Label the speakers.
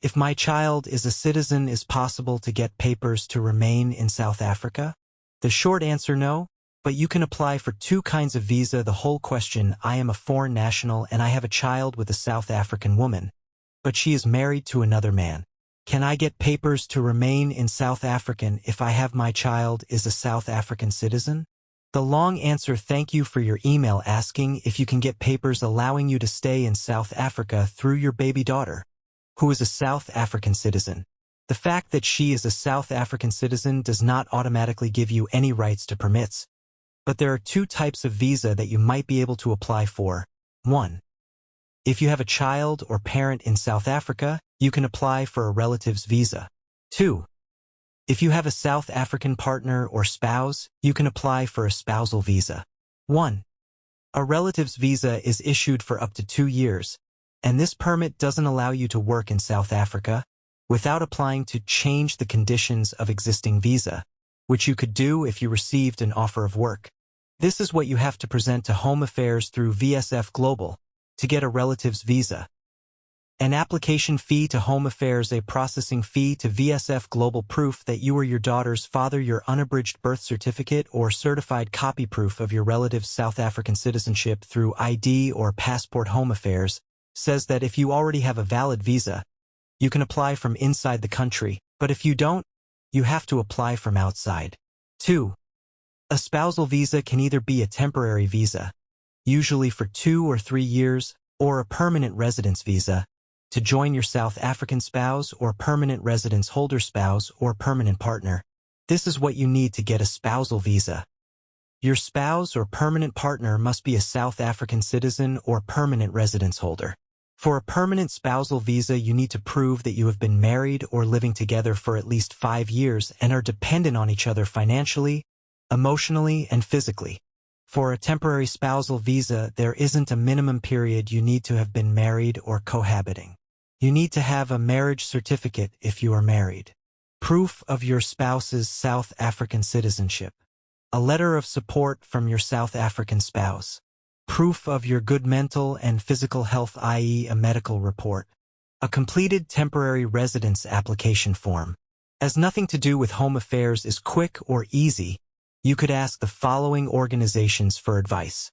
Speaker 1: If my child is a citizen, is possible to get papers to remain in South Africa? The short answer, no, but you can apply for two kinds of visa. The whole question: I am a foreign national and I have a child with a South African woman, but she is married to another man. Can I get papers to remain in South Africa if I have my child is a South African citizen? The long answer: thank you for your email asking if you can get papers allowing you to stay in South Africa through your baby daughter, who is a South African citizen. The fact that she is a South African citizen does not automatically give you any rights to permits. But there are two types of visa that you might be able to apply for. 1. If you have a child or parent in South Africa, you can apply for a relative's visa. 2. If you have a South African partner or spouse, you can apply for a spousal visa. 1. A relative's visa is issued for up to 2 years, and this permit doesn't allow you to work in South Africa without applying to change the conditions of existing visa, which you could do if you received an offer of work. This is what you have to present to Home Affairs through VSF Global to get a relative's visa. An application fee to Home Affairs, a processing fee to VSF Global, proof that you are your daughter's father, your unabridged birth certificate or certified copy, proof of your relative's South African citizenship through ID or passport. Home Affairs says that if you already have a valid visa, you can apply from inside the country, but if you don't, you have to apply from outside. 2. A spousal visa can either be a temporary visa, usually for 2 or 3 years, or a permanent residence visa, to join your South African spouse or permanent residence holder spouse or permanent partner. This is what you need to get a spousal visa. Your spouse or permanent partner must be a South African citizen or permanent residence holder. For a permanent spousal visa, you need to prove that you have been married or living together for at least 5 years and are dependent on each other financially, emotionally, and physically. For a temporary spousal visa, there isn't a minimum period you need to have been married or cohabiting. You need to have a marriage certificate if you are married, proof of your spouse's South African citizenship, a letter of support from your South African spouse, proof of your good mental and physical health, i.e. a medical report, a completed temporary residence application form. As nothing to do with Home Affairs is quick or easy, you could ask the following organizations for advice.